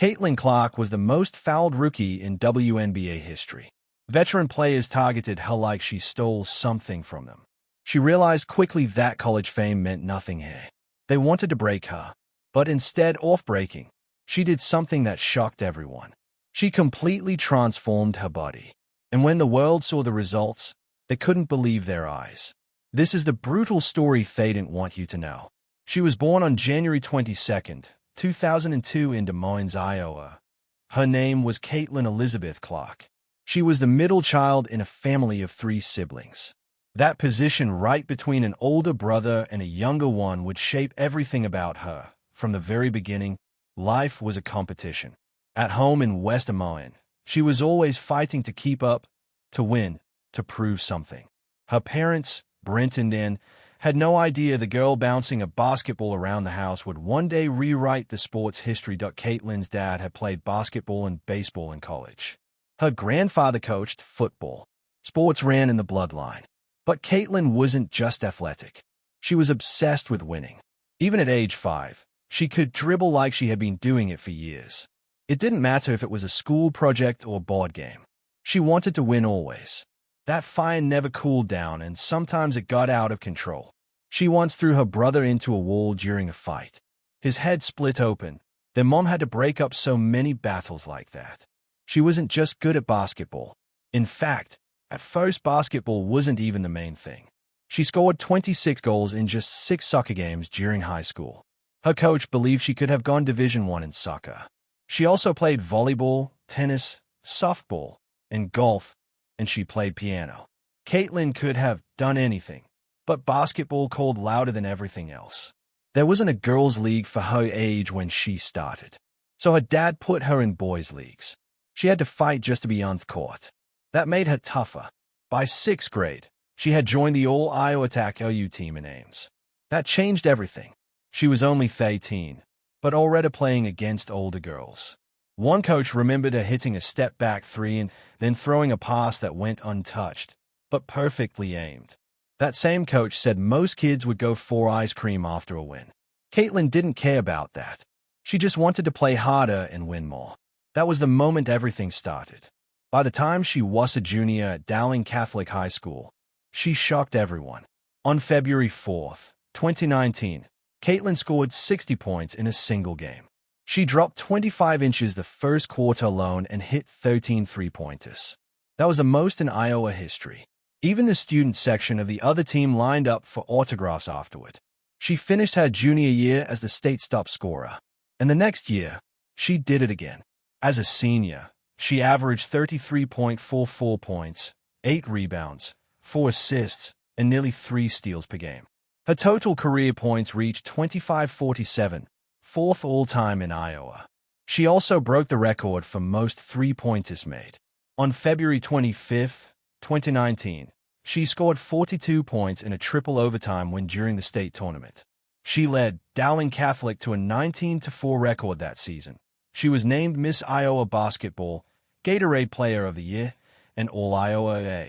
Caitlin Clark was the most fouled rookie in WNBA history. Veteran players targeted her like she stole something from them. She realized quickly that college fame meant nothing here. They wanted to break her, but instead of breaking, she did something that shocked everyone. She completely transformed her body. And when the world saw the results, they couldn't believe their eyes. This is the brutal story they didn't want you to know. She was born on January 22nd, 2002 in Des Moines, Iowa. Her name was Caitlin Elizabeth Clark. She was the middle child in a family of 3 siblings. That position right between an older brother and a younger one would shape everything about her. From the very beginning, life was a competition. At home in West Des Moines, she was always fighting to keep up, to win, to prove something. Her parents, Brent and Dan, had no idea the girl bouncing a basketball around the house would one day rewrite the sport's history. Caitlin's dad had played basketball and baseball in college. Her grandfather coached football. Sports ran in the bloodline. But Caitlin wasn't just athletic. She was obsessed with winning. Even at age 5, she could dribble like she had been doing it for years. It didn't matter if it was a school project or board game. She wanted to win always. That fire never cooled down, and sometimes it got out of control. She once threw her brother into a wall during a fight. His head split open. Their mom had to break up so many battles like that. She wasn't just good at basketball. In fact, at first, basketball wasn't even the main thing. She scored 26 goals in just 6 soccer games during high school. Her coach believed she could have gone Division I in soccer. She also played volleyball, tennis, softball, and golf, and she played piano. Caitlin could have done anything, but basketball called louder than everything else. There wasn't a girls' league for her age when she started, so her dad put her in boys' leagues. She had to fight just to be on the court. That made her tougher. By 6th grade, she had joined the All-Iowa Attack OU team in Ames. That changed everything. She was only 13, but already playing against older girls. One coach remembered her hitting a step-back 3 and then throwing a pass that went untouched, but perfectly aimed. That same coach said most kids would go for ice cream after a win. Caitlin didn't care about that. She just wanted to play harder and win more. That was the moment everything started. By the time she was a junior at Dowling Catholic High School, she shocked everyone. On February 4th, 2019, Caitlin scored 60 points in a single game. She dropped 25 inches the first quarter alone and hit 13 three-pointers. That was the most in Iowa history. Even the student section of the other team lined up for autographs afterward. She finished her junior year as the state's top scorer. And the next year, she did it again. As a senior, she averaged 33.44 points, 8 rebounds, 4 assists, and nearly 3 steals per game. Her total career points reached 25.47, 4th all-time in Iowa. She also broke the record for most three-pointers made. On February 25, 2019, she scored 42 points in a triple overtime win during the state tournament. She led Dowling Catholic to a 19-4 record that season. She was named Miss Iowa Basketball, Gatorade Player of the Year, and All-Iowa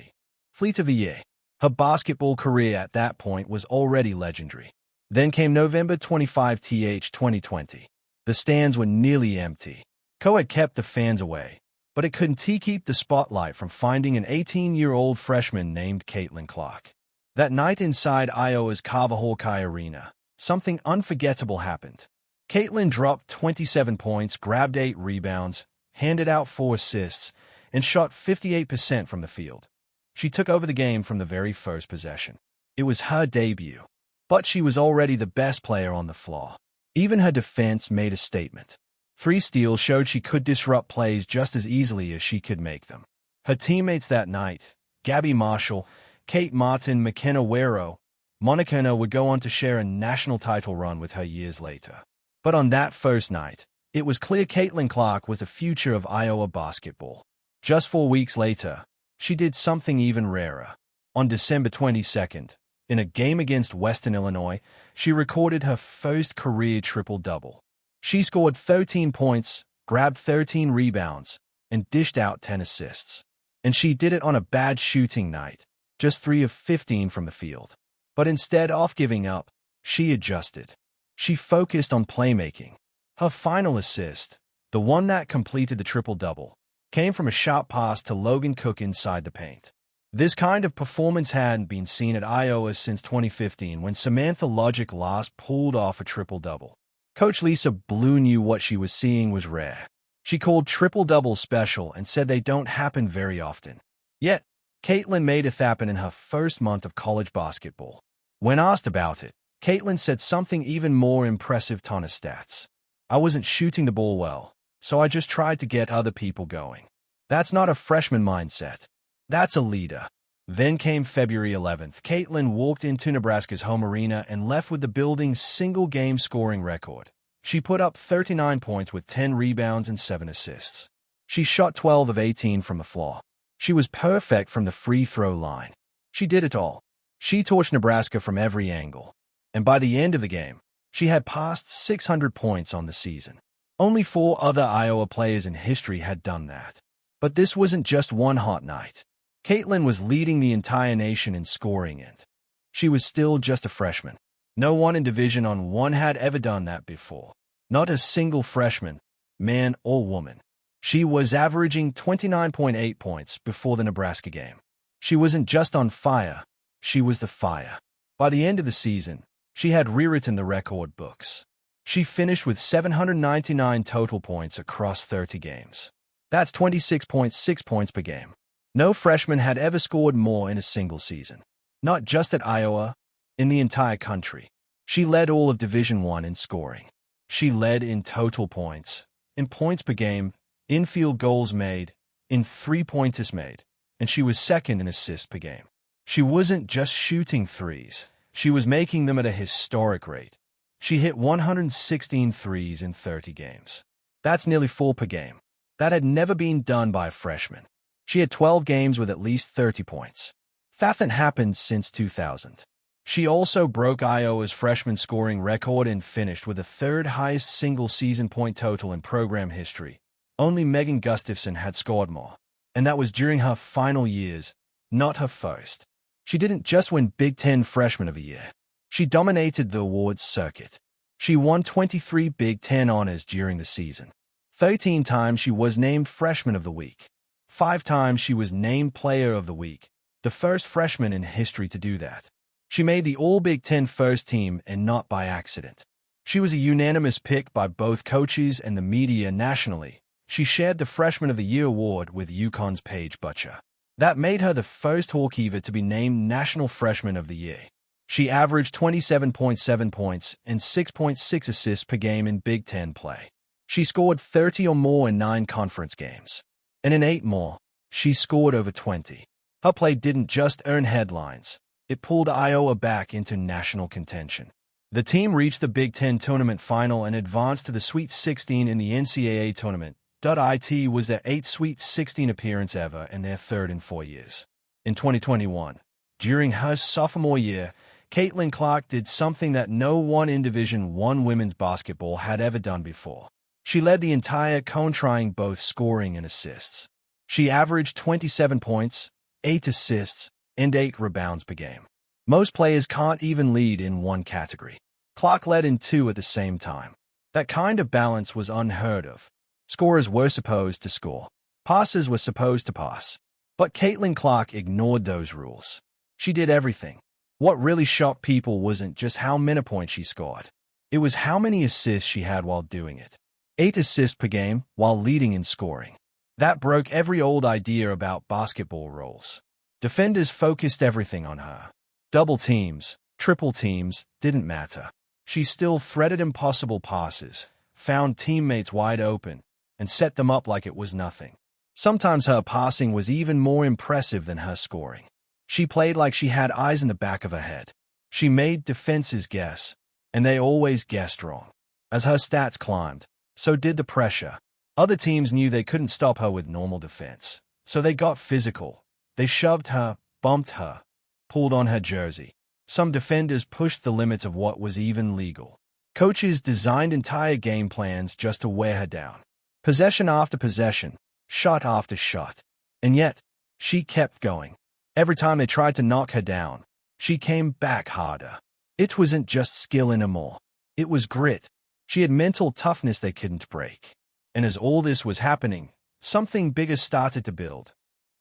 Fleet of the Year. Her basketball career at that point was already legendary. Then came November 25, 2020. The stands were nearly empty. Co-ed kept the fans away, but it couldn't keep the spotlight from finding an 18-year-old freshman named Caitlin Clark. That night inside Iowa's Carver-Hawkeye Arena, something unforgettable happened. Caitlin dropped 27 points, grabbed 8 rebounds, handed out 4 assists, and shot 58% from the field. She took over the game from the very first possession. It was her debut, but she was already the best player on the floor. Even her defense made a statement. 3 steals showed she could disrupt plays just as easily as she could make them. Her teammates that night, Gabby Marshall, Kate Martin, McKenna Wero, Monica would go on to share a national title run with her years later. But on that first night, it was clear Caitlin Clark was the future of Iowa basketball. Just 4 weeks later, she did something even rarer. On December 22nd, in a game against Western Illinois, she recorded her first career triple-double. She scored 13 points, grabbed 13 rebounds, and dished out 10 assists. And she did it on a bad shooting night, just 3 of 15 from the field. But instead of giving up, she adjusted. She focused on playmaking. Her final assist, The one that completed the triple-double came from a sharp pass to Logan Cook inside the paint. This kind of performance hadn't been seen at Iowa since 2015 when Samantha Logic last pulled off a triple-double. Coach Lisa Blue knew what she was seeing was rare. She called triple-doubles special and said they don't happen very often. Yet, Caitlin made it happen in her first month of college basketball. When asked about it, Caitlin said something even more impressive ton of stats. "I wasn't shooting the ball well, so I just tried to get other people going. That's not a freshman mindset. That's a leader." Then came February 11th. Caitlin walked into Nebraska's home arena and left with the building's single-game scoring record. She put up 39 points with 10 rebounds and 7 assists. She shot 12 of 18 from the floor. She was perfect from the free throw line. She did it all. She torched Nebraska from every angle. And by the end of the game, she had passed 600 points on the season. Only 4 other Iowa players in history had done that. But this wasn't just one hot night. Caitlin was leading the entire nation in scoring, and she was still just a freshman. No one in Division I had ever done that before. Not a single freshman, man or woman. She was averaging 29.8 points before the Nebraska game. She wasn't just on fire, she was the fire. By the end of the season, she had rewritten the record books. She finished with 799 total points across 30 games. That's 26.6 points per game. No freshman had ever scored more in a single season. Not just at Iowa, in the entire country. She led all of Division I in scoring. She led in total points, in points per game, in field goals made, in three-pointers made, and she was second in assists per game. She wasn't just shooting threes. She was making them at a historic rate. She hit 116 threes in 30 games. That's nearly 4 per game. That had never been done by a freshman. She had 12 games with at least 30 points. That hadn't happened since 2000. She also broke Iowa's freshman scoring record and finished with the third highest single-season point total in program history. Only Megan Gustafson had scored more. And that was during her final years, not her first. She didn't just win Big Ten Freshman of the Year. She dominated the awards circuit. She won 23 Big Ten honors during the season. 13 times she was named Freshman of the Week. 5 times she was named Player of the Week, the first freshman in history to do that. She made the All-Big Ten first team and not by accident. She was a unanimous pick by both coaches and the media nationally. She shared the Freshman of the Year award with UConn's Paige Butcher. That made her the first Hawkeye to be named National Freshman of the Year. She averaged 27.7 points and 6.6 assists per game in Big Ten play. She scored 30 or more in 9 conference games. And in 8 more, she scored over 20. Her play didn't just earn headlines. It pulled Iowa back into national contention. The team reached the Big Ten tournament final and advanced to the Sweet 16 in the NCAA tournament. It was their 8th Sweet 16 appearance ever and their 3rd in 4 years. In 2021, during her sophomore year, Caitlin Clark did something that no one in Division I women's basketball had ever done before. She led the entire cone, trying both scoring and assists. She averaged 27 points, 8 assists, and 8 rebounds per game. Most players can't even lead in one category. Clark led in 2 at the same time. That kind of balance was unheard of. Scorers were supposed to score. Passers were supposed to pass. But Caitlin Clark ignored those rules. She did everything. What really shocked people wasn't just how many points she scored. It was how many assists she had while doing it. 8 assists per game while leading in scoring. That broke every old idea about basketball rules. Defenders focused everything on her. Double teams, triple teams, didn't matter. She still threaded impossible passes, found teammates wide open, and set them up like it was nothing. Sometimes her passing was even more impressive than her scoring. She played like she had eyes in the back of her head. She made defenses guess, and they always guessed wrong. As her stats climbed, so did the pressure. Other teams knew they couldn't stop her with normal defense, so they got physical. They shoved her, bumped her, pulled on her jersey. Some defenders pushed the limits of what was even legal. Coaches designed entire game plans just to wear her down. Possession after possession, shot after shot. And yet, she kept going. Every time they tried to knock her down, she came back harder. It wasn't just skill anymore. It was grit. She had mental toughness they couldn't break. And as all this was happening, something bigger started to build.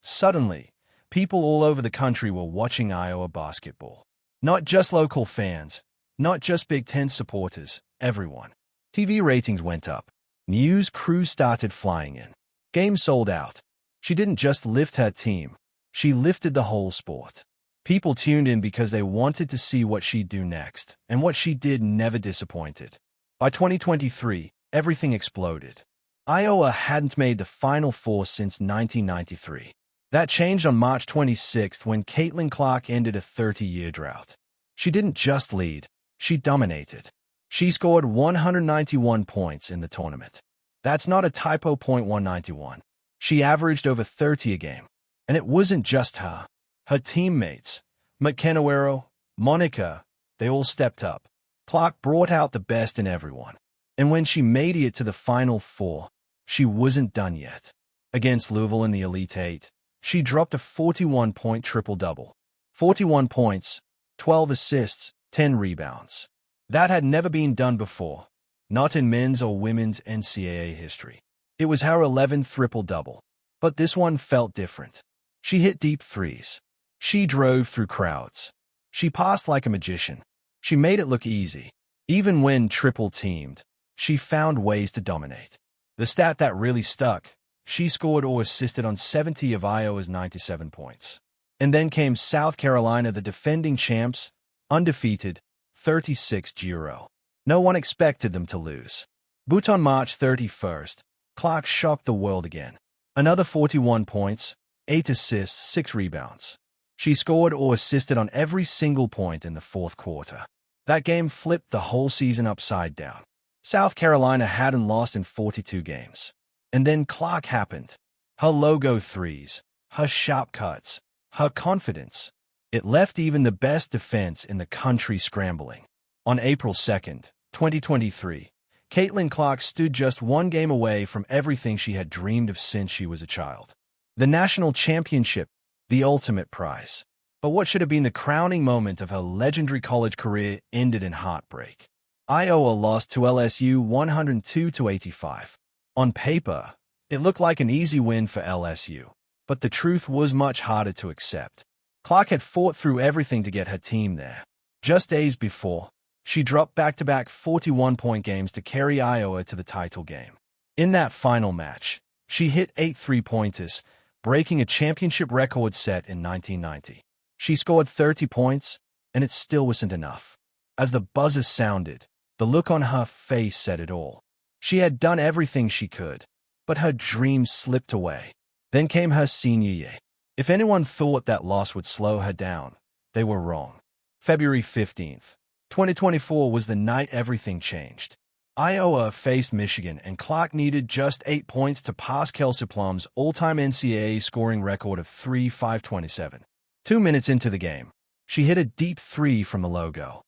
Suddenly, people all over the country were watching Iowa basketball. Not just local fans, not just Big Ten supporters, everyone. TV ratings went up. News crews started flying in. Games sold out. She didn't just lift her team. She lifted the whole sport. People tuned in because they wanted to see what she'd do next, and what she did never disappointed. By 2023, everything exploded. Iowa hadn't made the Final Four since 1993. That changed on March 26 when Caitlin Clark ended a 30-year drought. She didn't just lead, she dominated. She scored 191 points in the tournament. That's not a typo. 191. She averaged over 30 a game. And it wasn't just her. Her teammates, McKenna, Monica, they all stepped up. Clark brought out the best in everyone. And when she made it to the Final Four, she wasn't done yet. Against Louisville in the Elite Eight, she dropped a 41-point triple-double. 41 points, 12 assists, 10 rebounds. That had never been done before, not in men's or women's NCAA history. It was her 11th triple-double. But this one felt different. She hit deep threes. She drove through crowds. She passed like a magician. She made it look easy. Even when triple-teamed, she found ways to dominate. The stat that really stuck: she scored or assisted on 70 of Iowa's 97 points. And then came South Carolina, the defending champs, undefeated, 36-0. No one expected them to lose. But on March 31st, Clark shocked the world again. Another 41 points, 8 assists, 6 rebounds. She scored or assisted on every single point in the fourth quarter. That game flipped the whole season upside down. South Carolina hadn't lost in 42 games. And then Clark happened. Her logo threes, her sharp cuts, her confidence. It left even the best defense in the country scrambling. On April 2nd, 2023, Caitlin Clark stood just one game away from everything she had dreamed of since she was a child. The national championship, the ultimate prize. But what should have been the crowning moment of her legendary college career ended in heartbreak. Iowa lost to LSU 102-85. On paper, it looked like an easy win for LSU, but the truth was much harder to accept. Clark had fought through everything to get her team there. Just days before, she dropped back-to-back 41-point games to carry Iowa to the title game. In that final match, she hit 8 three-pointers, breaking a championship record set in 1990. She scored 30 points, and it still wasn't enough. As the buzzer sounded, the look on her face said it all. She had done everything she could, but her dreams slipped away. Then came her senior year. If anyone thought that loss would slow her down, they were wrong. February 15th, 2024 was the night everything changed. Iowa faced Michigan, and Clark needed just 8 points to pass Kelsey Plum's all-time NCAA scoring record of 3,527. 2 minutes into the game, she hit a deep three from the logo.